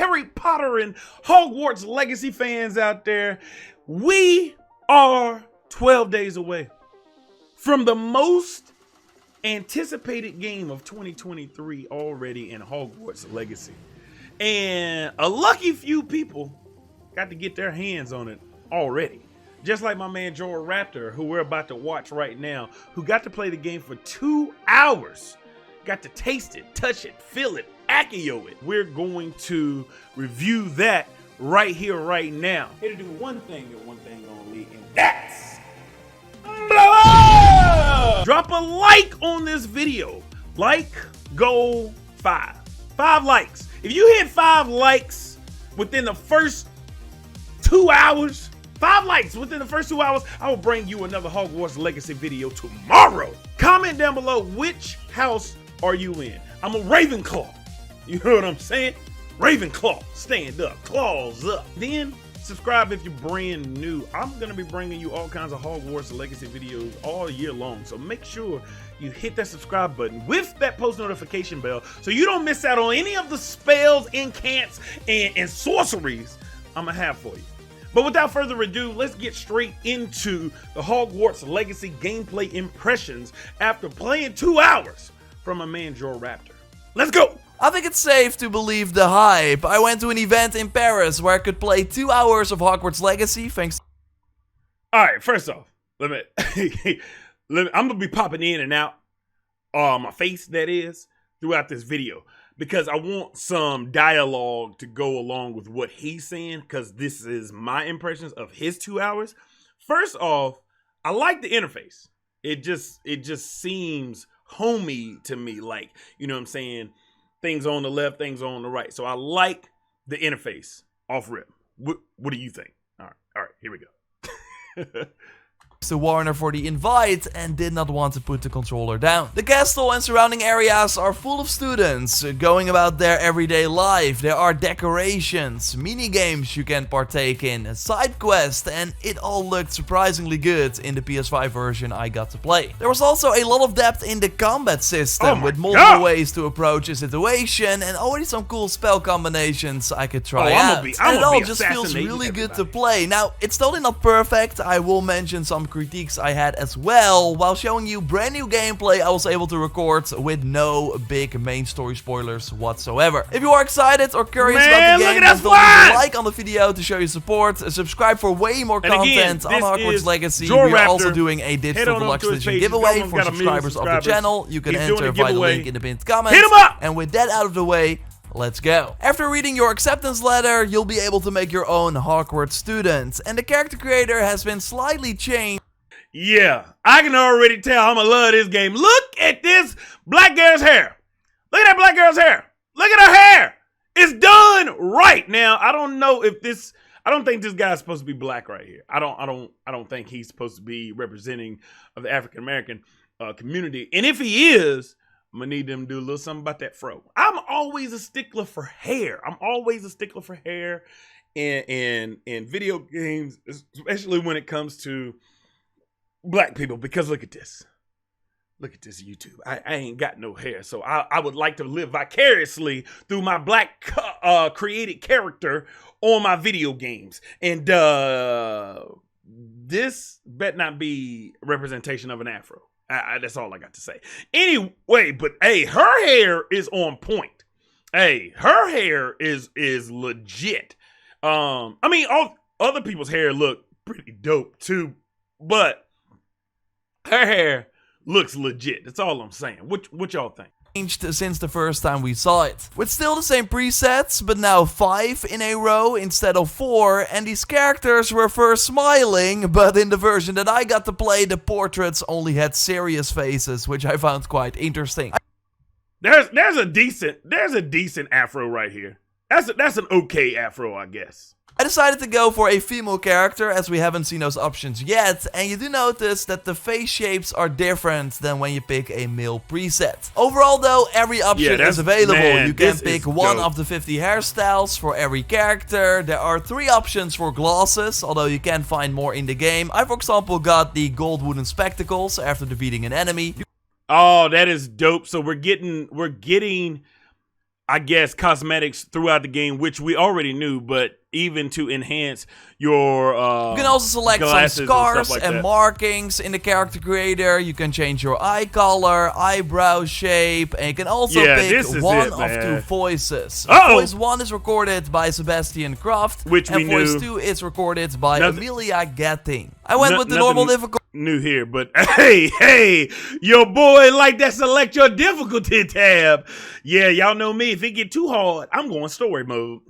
Harry Potter and Hogwarts Legacy fans out there, we are 12 days away from the most anticipated game of 2023 already in Hogwarts Legacy. And a lucky few people got to get their hands on it already. Just like my man jorraptor, who we're about to watch right now, who got to play the game for 2 hours. Got to taste it, touch it, feel it, accio it. We're going to review that right here, right now. Here to do one thing and one thing only, and that's blow up! Drop a like on this video. Like, goal 5. 5 likes. If you hit 5 likes within the first 2 hours, 5 likes within the first 2 hours, I will bring you another Hogwarts Legacy video tomorrow. Comment down below, which house are you in? I'm a Ravenclaw. You know what I'm saying? Ravenclaw, stand up, claws up. Then subscribe if you're brand new. I'm gonna be bringing you all kinds of Hogwarts Legacy videos all year long. So make sure you hit that subscribe button with that post notification bell so you don't miss out on any of the spells, incants, and sorceries I'm gonna have for you. But without further ado, let's get straight into the Hogwarts Legacy gameplay impressions after playing 2 hours from a man jorraptor. Let's go! I think it's safe to believe the hype. I went to an event in Paris where I could play 2 hours of Hogwarts Legacy thanks. Alright, first off, I'm gonna be popping in and out, my face that is, throughout this video. Because I want some dialogue to go along with what he's saying, because this is my impressions of his 2 hours. First off, I like the interface. It just seems homey to me, like, you know what I'm saying, things on the left, things on the right. So I like the interface off rip. What do you think? All right, here we go. To Warner for the invite and did not want to put the controller down. The castle and surrounding areas are full of students going about their everyday life. There are decorations, mini games you can partake in, side quests, and it all looked surprisingly good in the PS5 version I got to play. There was also a lot of depth in the combat system with multiple ways to approach a situation and already some cool spell combinations I could try out. And it all just feels really good to play. Now, it's totally not perfect. I will mention some critiques I had as well. While showing you brand new gameplay I was able to record with no big main story spoilers whatsoever. If you are excited or curious about the game, then don't leave a like on the video to show your support. Subscribe for way more content on Hogwarts Legacy. We are also doing a digital deluxe edition giveaway for subscribers of the channel. You can enter via the link in the pinned comment. And with that out of the way, let's go. After reading your acceptance letter, you'll be able to make your own Hogwarts student. And the character creator has been slightly changed. Yeah, I can already tell I'm gonna love this game. Look at this black girl's hair. Look at that black girl's hair. Look at her hair. It's done right. Now, I don't know if this, I don't think this guy's supposed to be black right here. I don't think he's supposed to be representing of the African American community. And if he is, I'm gonna need them to do a little something about that fro. I'm always a stickler for hair. I'm always a stickler for hair in video games, especially when it comes to black people, because look at this. Look at this YouTube. I ain't got no hair, so I would like to live vicariously through my black created character on my video games. And this better not be a representation of an afro. That's all I got to say. Anyway, but hey, her hair is on point. Hey, her hair is legit. I mean, all other people's hair look pretty dope too, but her hair looks legit. That's all I'm saying. What y'all think? Changed since the first time we saw it. With still the same presets, but now 5 in a row instead of 4, and these characters were first smiling, but in the version that I got to play, the portraits only had serious faces, which I found quite interesting. There's a decent afro right here. That's an okay afro, I guess. I decided to go for a female character as we haven't seen those options yet, and you do notice that the face shapes are different than when you pick a male preset. Overall though, every option is available. Man, you can pick one of the 50 hairstyles for every character. There are 3 options for glasses, although you can find more in the game. I for example got the gold wooden spectacles after defeating an enemy. Oh, that is dope. So we're getting I guess, cosmetics throughout the game, which we already knew, but even to enhance your you can also select some scars and that. markings in the character creator. You can change your eye color, eyebrow shape, and you can also pick one of 2 voices. Voice 1 is recorded by Sebastian Croft, which and we voice knew. 2 is recorded by Amelia Getting. I went with the normal difficulty. New here, but hey, your boy like that select your difficulty tab. Yeah, y'all know me. If it get too hard, I'm going story mode.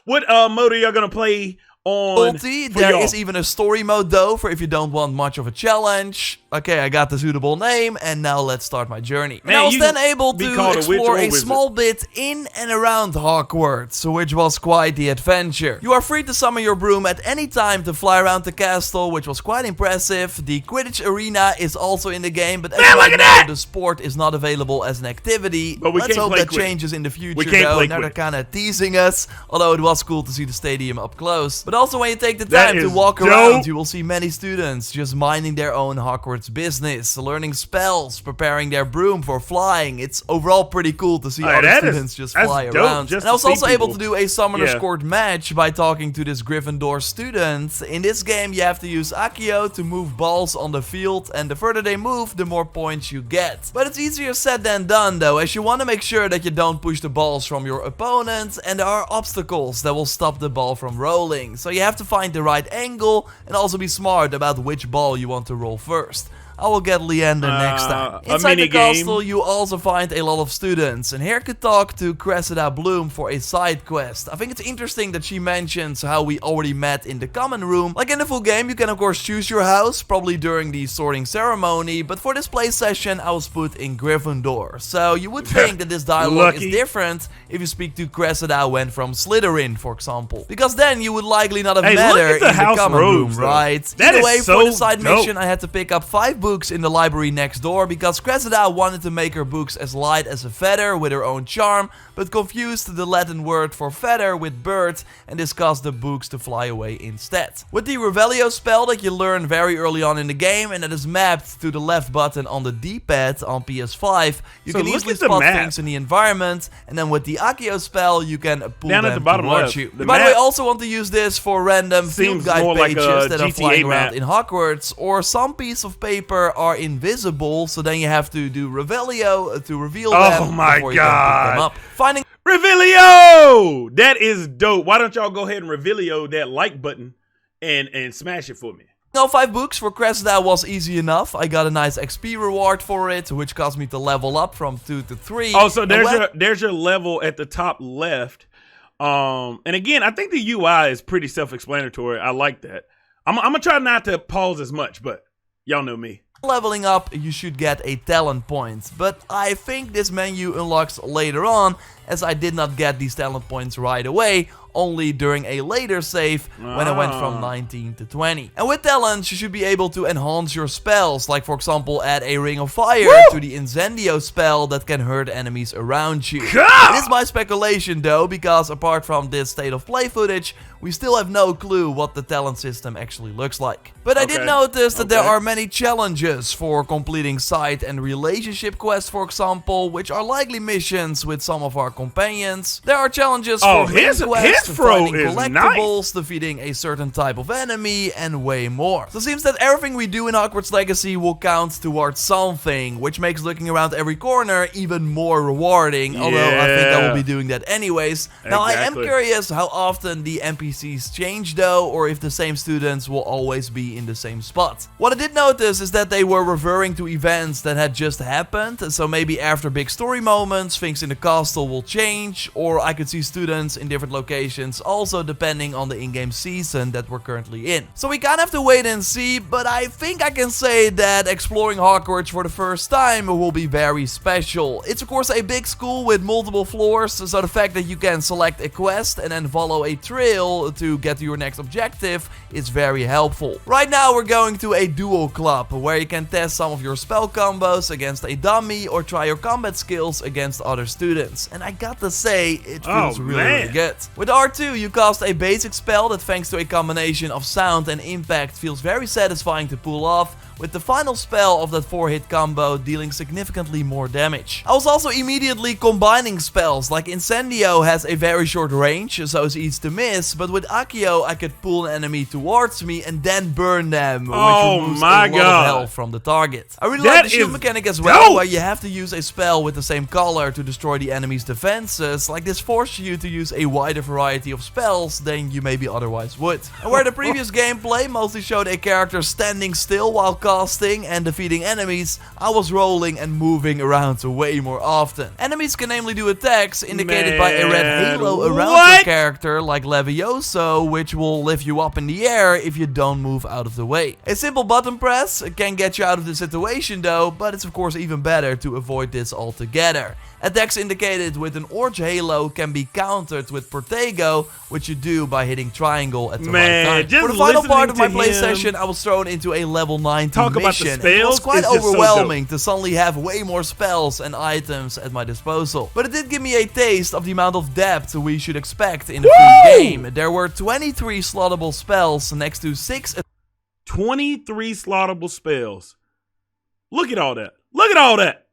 What mode are y'all gonna play on? There is even a story mode though, for if you don't want much of a challenge. Okay, I got the suitable name, and now let's start my journey. Man, and I was then able to explore a small bit in and around Hogwarts, which was quite the adventure. You are free to summon your broom at any time to fly around the castle, which was quite impressive. The Quidditch arena is also in the game, but as right now, the sport is not available as an activity. But let's hope that changes in the future though. Now they're kind of teasing us, although it was cool to see the stadium up close. But also when you take the time to walk around, you will see many students just minding their own Hogwarts business, learning spells, preparing their broom for flying. It's overall pretty cool to see other students just fly around. And I was also able to do a Summoner's Court match by talking to this Gryffindor student. In this game, you have to use Accio to move balls on the field, and the further they move, the more points you get. But it's easier said than done though, as you want to make sure that you don't push the balls from your opponent, and there are obstacles that will stop the ball from rolling. So you have to find the right angle and also be smart about which ball you want to roll first. I will get Leander next time. Inside the castle, you also find a lot of students. And here you could talk to Cressida Bloom for a side quest. I think it's interesting that she mentions how we already met in the common room. Like in the full game, you can of course choose your house, probably during the sorting ceremony. But for this play session, I was put in Gryffindor. So you would think that this dialogue is different if you speak to Cressida when from Slytherin, for example. Because then you would likely not have met her in the common room, right? Either way, for the side mission, I had to pick up 5 books in the library next door because Cressida wanted to make her books as light as a feather with her own charm, but confused the Latin word for feather with bird and discussed the books to fly away instead. With the Revelio spell that you learn very early on in the game and that is mapped to the left button on the D-pad on PS5, you can easily spot things in the environment, and then with the Accio spell you can pull them to watch you. By the way, I also want to use this for random field guide pages that are flying around in Hogwarts, or some piece of paper are invisible, so then you have to do Revelio to reveal them before you can pick them up. Finding Revelio! That is dope. Why don't y'all go ahead and Revelio that like button and smash it for me? All 5 books for Cressida was easy enough. I got a nice XP reward for it, which caused me to level up from 2 to 3. Oh, so there's your level at the top left. And again, I think the UI is pretty self-explanatory. I like that. I'm gonna try not to pause as much, but y'all know me. Leveling up, you should get a talent point, but I think this menu unlocks later on, as I did not get these talent points right away, only during a later save when I went from 19 to 20. And with talents, you should be able to enhance your spells, like for example add a ring of fire to the Incendio spell that can hurt enemies around you. It is my speculation though, because apart from this state of play footage, we still have no clue what the talent system actually looks like. But I did notice that there are many challenges for completing side and relationship quests, for example, which are likely missions with some of our companions. There are challenges for quests, finding collectibles, defeating a certain type of enemy, and way more. So it seems that everything we do in Hogwarts Legacy will count towards something, which makes looking around every corner even more rewarding, although I think I will be doing that anyways. Now I am curious how often the NPCs change though, or if the same students will always be in the same spot. What I did notice is that they were referring to events that had just happened, so maybe after big story moments, things in the castle will change, or I could see students in different locations, also depending on the in-game season that we're currently in. So we kind of have to wait and see, but I think I can say that exploring Hogwarts for the first time will be very special. It's of course a big school with multiple floors, so the fact that you can select a quest and then follow a trail to get to your next objective is very helpful. Right now we're going to a duel club, where you can test some of your spell combos against a dummy or try your combat skills against other students. And I gotta say, it feels really good. With R2, you cast a basic spell that thanks to a combination of sound and impact feels very satisfying to pull off, with the final spell of that 4-hit combo dealing significantly more damage. I was also immediately combining spells, like Incendio has a very short range, so it's easy to miss, but with Accio I could pull an enemy towards me and then burn them, which removes a lot of health from the target. I really like the shield mechanic as well, where you have to use a spell with the same color to destroy the enemy's defenses. Like, this forces you to use a wider variety of spells than you maybe otherwise would. And where the previous gameplay mostly showed a character standing still while casting and defeating enemies, I was rolling and moving around way more often. Enemies can namely do attacks indicated by a red halo around your character, like Levioso, which will lift you up in the air if you don't move out of the way. A simple button press can get you out of the situation though, but it's of course even better to avoid this altogether. Attacks indicated with an orange halo can be countered with Protego, which you do by hitting triangle at the right time. For the final part of my play session, I was thrown into a level 19 mission. It was quite overwhelming to suddenly have way more spells and items at my disposal. But it did give me a taste of the amount of depth we should expect in a free game. There were 23 slottable spells next to 6... 23 slottable spells. Look at all that. Look at all that.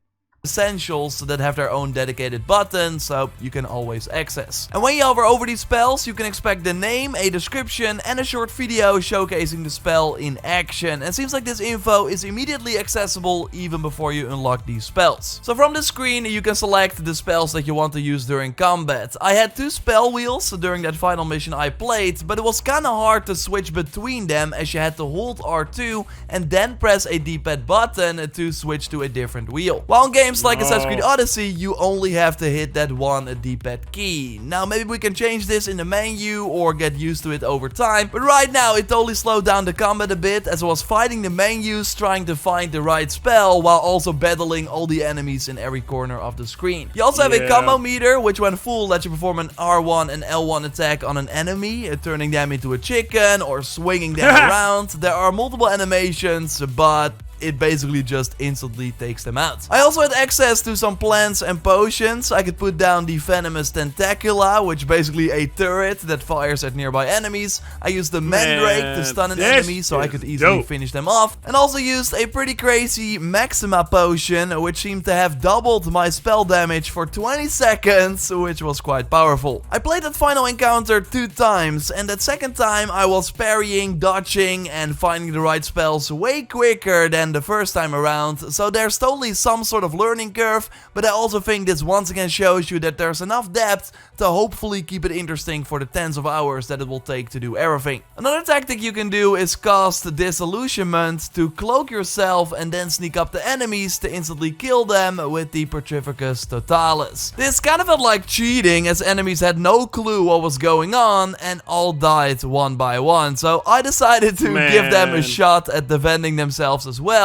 Essentials that have their own dedicated button, so you can always access. And when you hover over these spells, you can expect the name, a description, and a short video showcasing the spell in action. And seems like this info is immediately accessible even before you unlock these spells. So from the screen, you can select the spells that you want to use during combat. I had 2 spell wheels during that final mission I played, but it was kinda hard to switch between them as you had to hold R2 and then press a D-pad button to switch to a different wheel. While in games like Assassin's Creed Odyssey, you only have to hit that one D-pad key. Now maybe we can change this in the menu or get used to it over time, but right now it totally slowed down the combat a bit as I was fighting the menus trying to find the right spell while also battling all the enemies in every corner of the screen. You also have a combo meter, which when full lets you perform an R1 and L1 attack on an enemy, turning them into a chicken or swinging them around. There are multiple animations, but it basically just instantly takes them out. I also had access to some plants and potions. I could put down the venomous tentacula, which is basically a turret that fires at nearby enemies. I used the mandrake to stun an enemy so I could easily finish them off. And also used a pretty crazy maxima potion, which seemed to have doubled my spell damage for 20 seconds, which was quite powerful. I played that final encounter 2 times, and that second time I was parrying, dodging, and finding the right spells way quicker than the first time around, so there's totally some sort of learning curve, but I also think this once again shows you that there's enough depth to hopefully keep it interesting for the tens of hours that it will take to do everything. Another tactic you can do is cast Disillusionment to cloak yourself and then sneak up to enemies to instantly kill them with the Petrificus Totalis. This kind of felt like cheating as enemies had no clue what was going on and all died one by one, so I decided to give them a shot at defending themselves as well.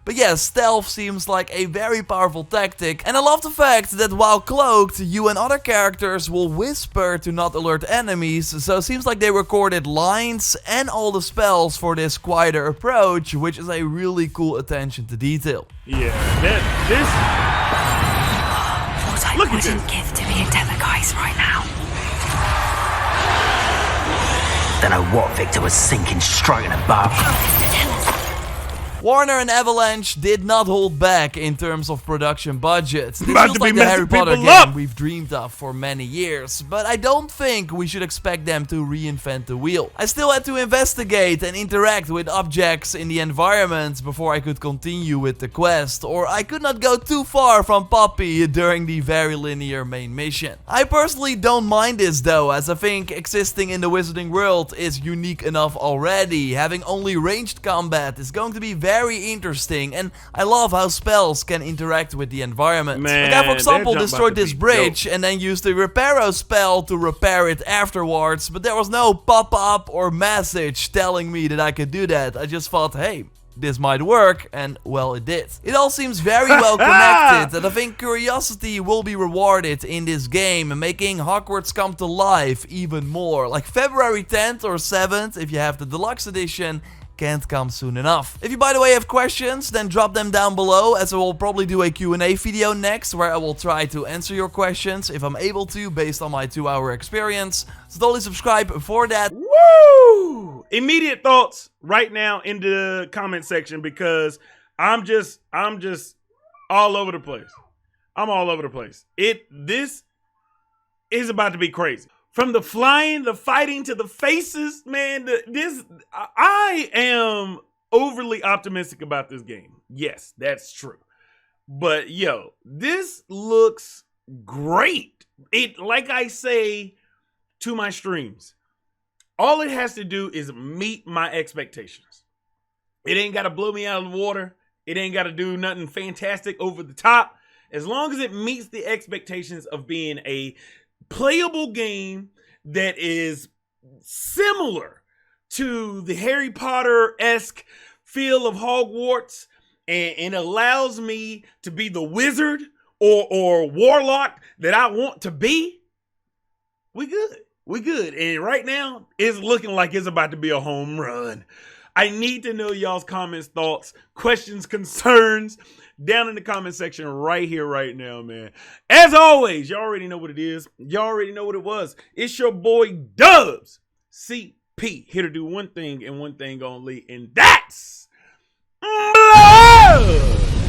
But yeah, stealth seems like a very powerful tactic, and I love the fact that while cloaked, you and other characters will whisper to not alert enemies, so it seems like they recorded lines and all the spells for this quieter approach, which is a really cool attention to detail. Yeah, this... What I wouldn't give to be a Demagogue right now. Don't know what Victor was sinking straight in above. Warner and Avalanche did not hold back in terms of production budgets. This feels like the Harry Potter game we've dreamed of for many years, but I don't think we should expect them to reinvent the wheel. I still had to investigate and interact with objects in the environment before I could continue with the quest, or I could not go too far from Poppy during the very linear main mission. I personally don't mind this though, as I think existing in the Wizarding world is unique enough already. Having only ranged combat is going to be very interesting, and I love how spells can interact with the environment. Like I, for example, destroyed this bridge and then used the Reparo spell to repair it afterwards, but there was no pop-up or message telling me that I could do that. I just thought, hey, this might work, and well, it did. It all seems very well connected, and I think curiosity will be rewarded in this game, making Hogwarts come to life even more. Like February 10th or 7th, if you have the deluxe edition, can't come soon enough. If you, by the way, have questions, then drop them down below, as I will probably do a Q&A video next, where I will try to answer your questions if I'm able to, based on my 2-hour experience. So totally subscribe for that. Woo! Immediate thoughts right now in the comment section, because I'm just all over the place. I'm all over the place. This is about to be crazy. From the flying, the fighting, to the faces, man. I am overly optimistic about this game. Yes, that's true. But yo, this looks great. Like I say to my streams, all it has to do is meet my expectations. It ain't got to blow me out of the water. It ain't got to do nothing fantastic over the top. As long as it meets the expectations of being a playable game that is similar to the Harry Potter-esque feel of Hogwarts, and allows me to be the wizard or warlock that I want to be, we good. We good. And right now, it's looking like it's about to be a home run. I need to know y'all's comments, thoughts, questions, concerns down in the comment section right here, right now, man. As always, y'all already know what it is. Y'all already know what it was. It's your boy Dubs CP, here to do one thing and one thing only, and that's blood.